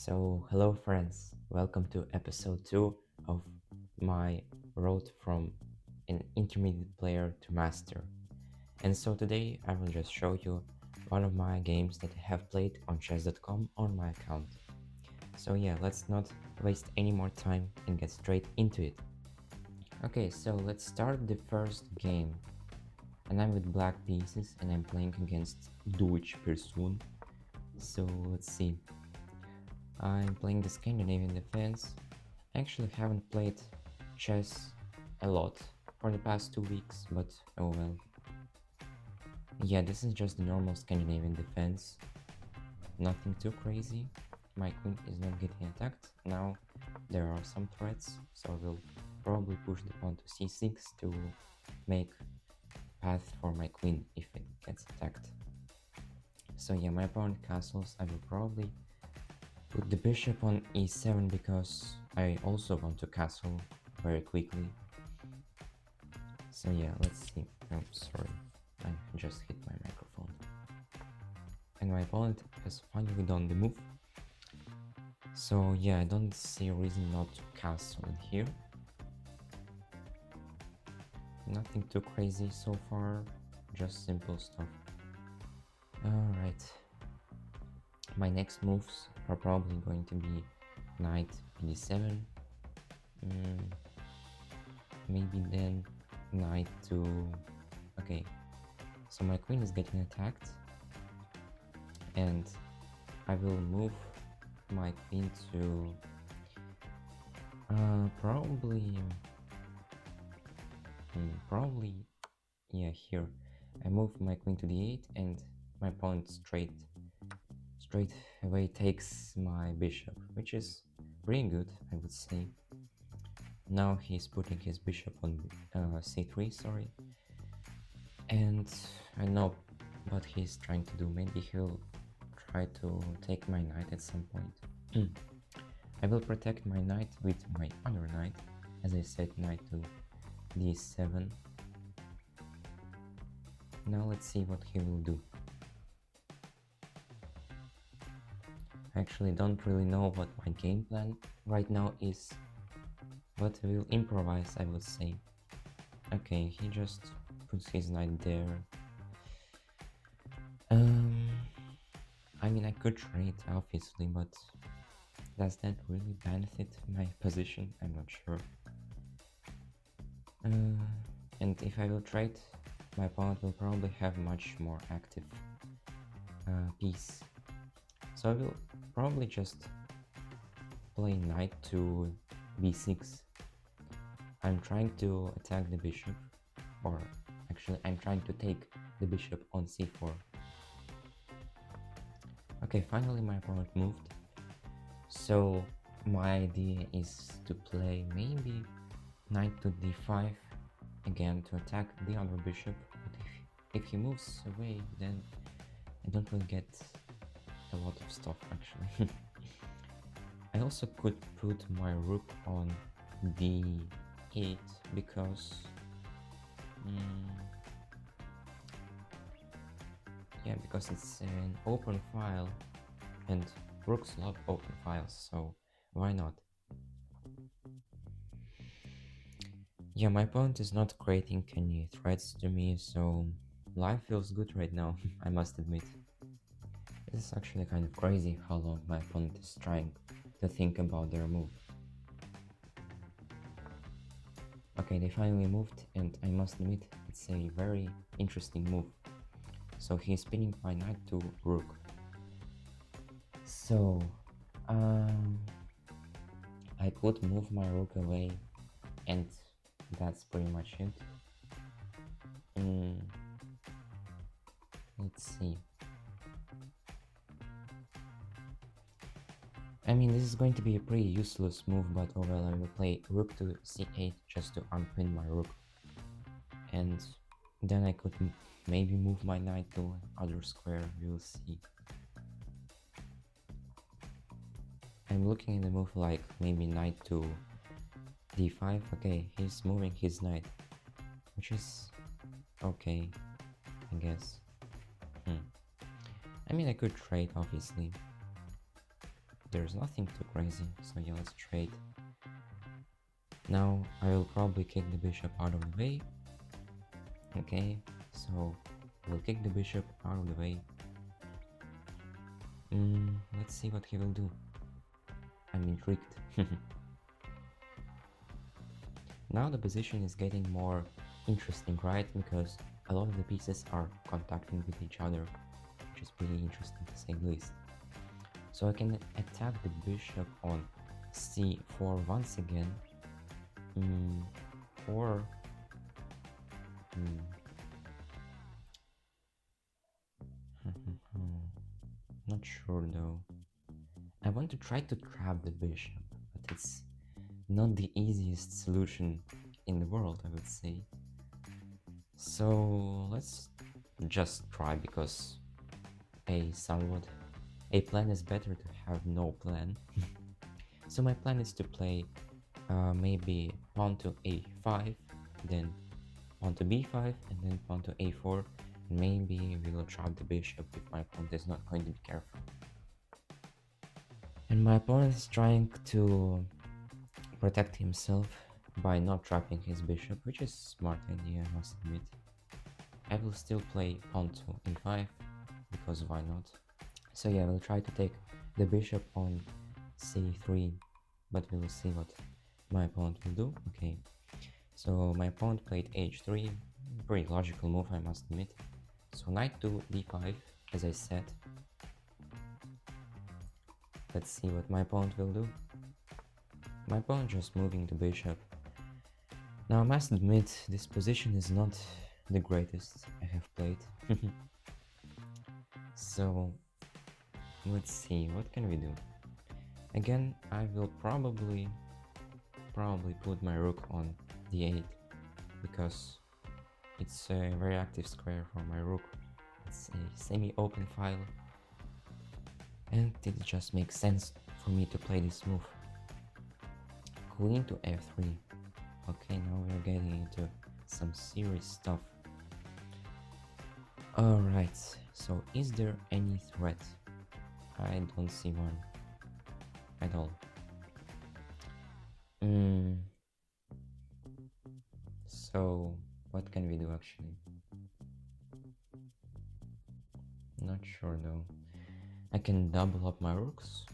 So, hello friends, welcome to episode 2 of my road from an intermediate player to master. And so today I will just show you one of my games that I have played on chess.com on my account. So yeah, let's not waste any more time and get straight into it. Okay, so let's start the first game. And I'm with black pieces and I'm playing against Deutsch Person. So let's see. I'm playing the Scandinavian defense. I actually haven't played chess a lot for the past 2 weeks, but oh well. Yeah, this is just the normal Scandinavian defense. Nothing too crazy. My queen is not getting attacked. Now there are some threats, so I will probably push the pawn to c6 to make path for my queen if it gets attacked. So yeah, my opponent castles. I will probably put the bishop on e7 because I also want to castle very quickly. So yeah, let's see. Oh, sorry, I just hit my microphone. And my opponent has finally done the move. So yeah, I don't see a reason not to castle in here. Nothing too crazy so far, just simple stuff. Alright. My next moves are probably going to be knight d7. Maybe then knight to... Okay, so my queen is getting attacked. And I will move my queen to... probably... Yeah, here. I move my queen to d8 and my opponent straight away takes my bishop, which is pretty good, I would say. Now he's putting his bishop on c3, sorry. And I know what he's trying to do. Maybe he'll try to take my knight at some point. I will protect my knight with my other knight, as I said, knight to d7. Now let's see what he will do. I actually don't really know what my game plan right now is, but I will improvise, I would say. Okay, he just puts his knight there. I mean, I could trade, obviously, but does that really benefit my position? I'm not sure. And if I will trade, my opponent will probably have much more active piece. So I will probably just play knight to b6. I'm trying to attack the bishop, or actually I'm trying to take the bishop on c4. Okay, finally my opponent moved. So my idea is to play maybe knight to d5 again to attack the other bishop, but if he moves away, then I don't really get a lot of stuff actually. I also could put my rook on d8 because yeah, because it's an open file and rooks love open files, so why not? Yeah, my opponent is not creating any threats to me, so life feels good right now, I must admit. This is actually kind of crazy how long my opponent is trying to think about their move. Okay, they finally moved, and I must admit, it's a very interesting move. So he's spinning my knight to rook. So, I could move my rook away, and that's pretty much it. Let's see. I mean, this is going to be a pretty useless move, but oh well, I will play rook to c8 just to unpin my rook. And then I could maybe move my knight to other square, we'll see. I'm looking at the move like maybe knight to d5. Okay, he's moving his knight, which is okay, I guess. I mean, I could trade, obviously. there's nothing too crazy, so yeah, let's trade. Now I will probably kick the bishop out of the way. Okay, so we'll kick the bishop out of the way. Let's see what he will do. I'm intrigued. Now the position is getting more interesting, right? Because a lot of the pieces are contacting with each other, which is pretty interesting to say the least. So I can attack the bishop on c4 once again, or not sure though. I want to try to trap the bishop, but it's not the easiest solution in the world, I would say. So let's just try, because a plan is better to have no plan. So my plan is to play maybe pawn to a5, then pawn to b5, and then pawn to a4. Maybe we will trap the bishop if my opponent is not going to be careful. And my opponent is trying to protect himself by not trapping his bishop, which is a smart idea, I must admit. I will still play pawn to a5, because why not? So yeah, we'll try to take the bishop on c3, but we will see what my opponent will do. Okay, so my opponent played h3, pretty logical move, I must admit. So knight to d5, as I said. Let's see what my opponent will do. My opponent just moving the bishop. Now I must admit, this position is not the greatest I have played. So let's see, what can we do? Again, I will probably put my rook on d8, because it's a very active square for my rook. It's a semi-open file, and it just makes sense for me to play this move. Queen to f3. Okay, now we're getting into some serious stuff. Alright, so is there any threat? I don't see one at all. So what can we do actually? Not sure though. I can double up my rooks,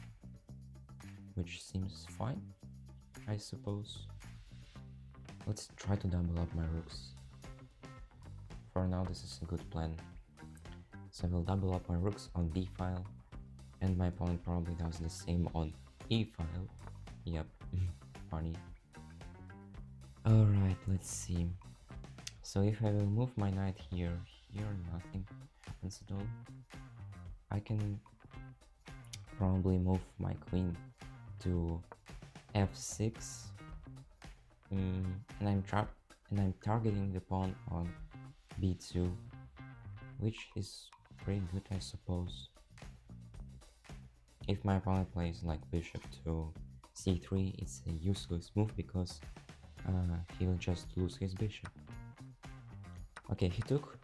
which seems fine, I suppose. Let's try to double up my rooks. For now, this is a good plan. So I will double up my rooks on d file, and my opponent probably does the same on e file. Yep, funny. Alright, let's see. So if I will move my knight here, nothing happens at all. I can probably move my queen to f6, and I'm targeting the pawn on b2, which is pretty good, I suppose. If my opponent plays like bishop to c3, it's a useless move, because he'll just lose his bishop. Okay, he took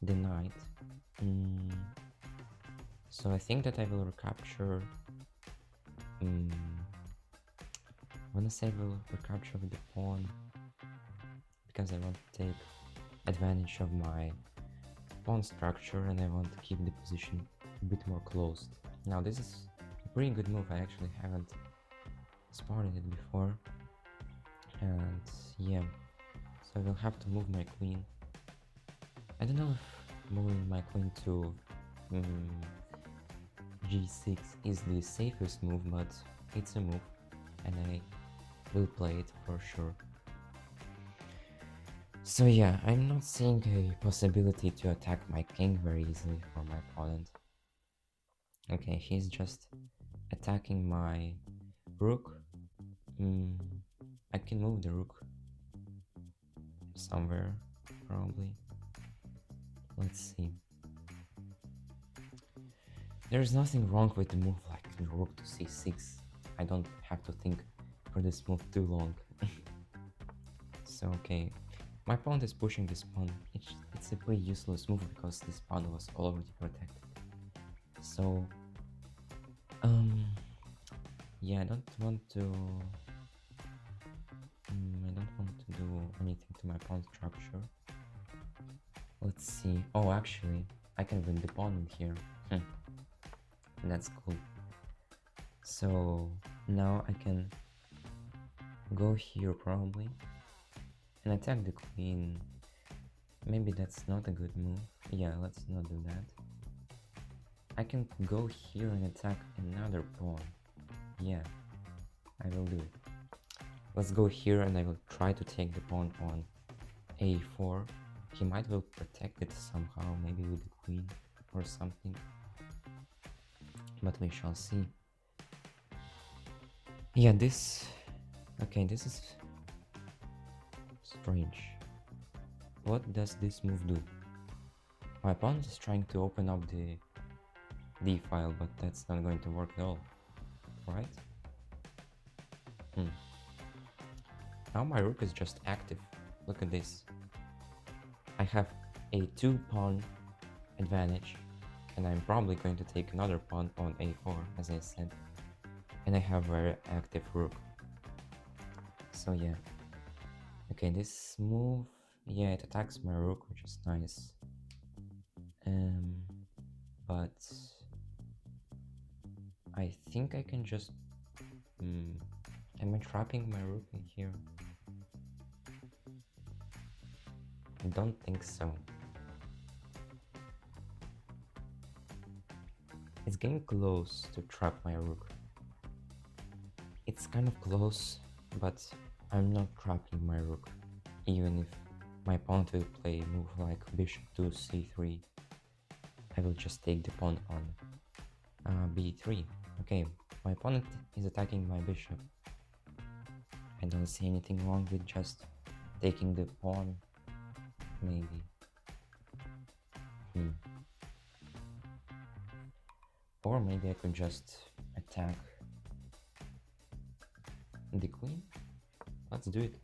the knight. So I think that I will recapture. I wanna say I will recapture with the pawn, because I want to take advantage of my pawn structure, and I want to keep the position a bit more closed. Now this is a pretty good move. I actually haven't spotted it before, and yeah, so I will have to move my queen. I don't know if moving my queen to g6 is the safest move, but it's a move, and I will play it for sure. So yeah, I'm not seeing a possibility to attack my king very easily for my opponent. Okay, he's just attacking my rook. I can move the rook somewhere, probably. Let's see. There's nothing wrong with the move like the rook to c6. I don't have to think for this move too long. So okay, my opponent is pushing this pawn. It's a pretty useless move, because this pawn was already protected. So Yeah, I don't want to... I don't want to do anything to my pawn structure. Let's see. Oh, actually, I can win the pawn in here. That's cool. So now I can go here probably and attack the queen. Maybe that's not a good move. Yeah, let's not do that. I can go here and attack another pawn. Yeah, I will do it. Let's go here and I will try to take the pawn on a4. He might will protect it somehow, maybe with the queen or something. But we shall see. Yeah, this... Okay, this is strange. What does this move do? My opponent is trying to open up the D file, but that's not going to work at all, right? Now my rook is just active. Look at this. I have a 2-pawn advantage, and I'm probably going to take another pawn on a4, as I said. And I have a very active rook. So yeah. Okay, this move, yeah, it attacks my rook, which is nice. But I think I can just... am I trapping my rook in here? I don't think so. It's getting close to trap my rook. It's kind of close, but I'm not trapping my rook. Even if my opponent will play a move like bishop to c3, I will just take the pawn on b3. Okay, my opponent is attacking my bishop. I don't see anything wrong with just taking the pawn, maybe. Or maybe I could just attack the queen. Let's do it.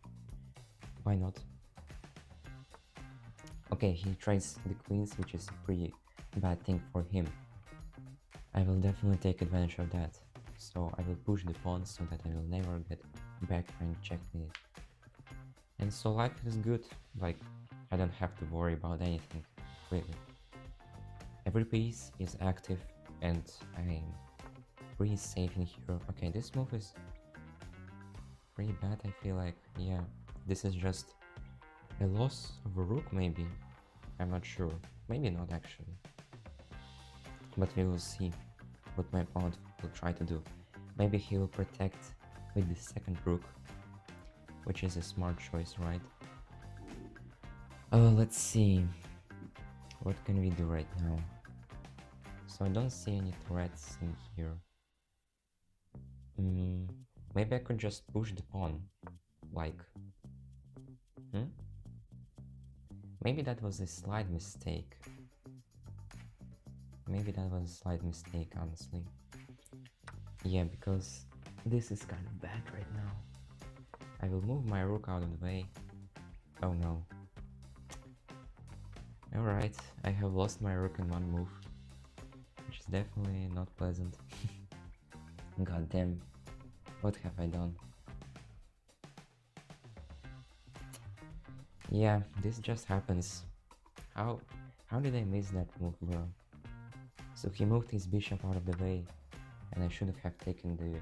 Why not? Okay, he tries the queens, which is a pretty bad thing for him. I will definitely take advantage of that. So I will push the pawn so that I will never get back and checkmate. And so life is good. Like, I don't have to worry about anything, really. Every piece is active and I'm pretty safe in here. Okay, this move is pretty bad, I feel like. Yeah, this is just a loss of a rook, maybe. I'm not sure. Maybe not, actually. But we will see what my opponent will try to do. Maybe he will protect with the second rook, which is a smart choice, right? Let's see. What can we do right now? So I don't see any threats in here. Maybe I could just push the pawn. Like... Maybe that was a slight mistake. Maybe that was a slight mistake, honestly. Yeah, because this is kind of bad right now. I will move my rook out of the way. Oh no. Alright, I have lost my rook in one move, which is definitely not pleasant. God damn, what have I done? Yeah, this just happens. How did I miss that move, bro? So he moved his bishop out of the way, and I should have taken the...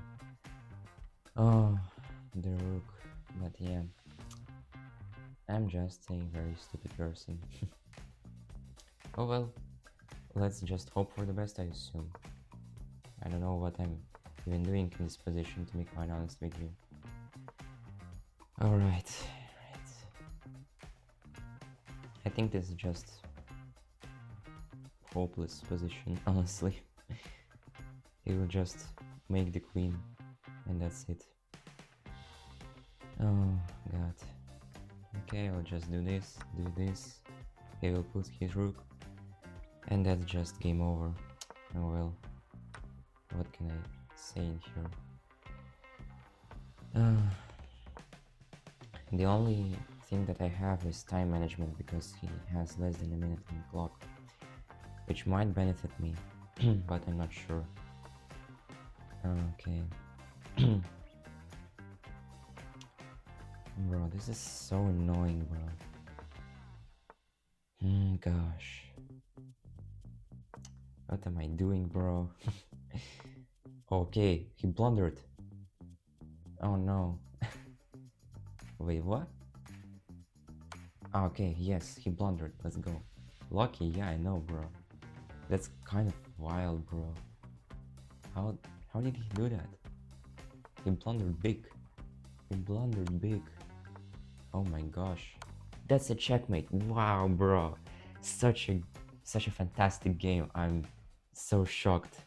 Oh, the rook. But yeah, I'm just a very stupid person. Oh well, let's just hope for the best, I assume. I don't know what I'm even doing in this position, to be quite honest with you. Alright. I think this is just hopeless position, honestly. He will just make the queen, and that's it. Oh god. Okay, I'll just do this. He will put his rook, and that's just game over. Oh well. What can I say in here? The only thing that I have is time management, because he has less than a minute on the clock, which might benefit me, but I'm not sure. Okay. Bro, this is so annoying, bro. Gosh. What am I doing, bro? Okay, he blundered. Oh no. Wait, what? Ah, okay, yes, he blundered. Let's go. Lucky, yeah, I know, bro. That's kind of wild, bro. How how did he do that? He blundered big. He blundered big. Oh my gosh. That's a checkmate. Wow, bro. Such a fantastic game. I'm so shocked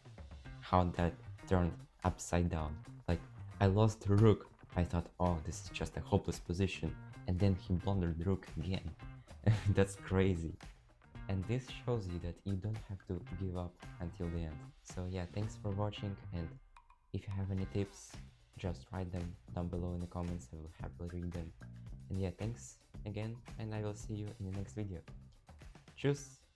how that turned upside down. Like, I lost the rook. I thought, oh, this is just a hopeless position. And then he blundered the rook again. That's crazy. And this shows you that you don't have to give up until the end. So yeah, thanks for watching, and if you have any tips, just write them down below in the comments. I will happily read them. And yeah, thanks again, and I will see you in the next video. Tschüss!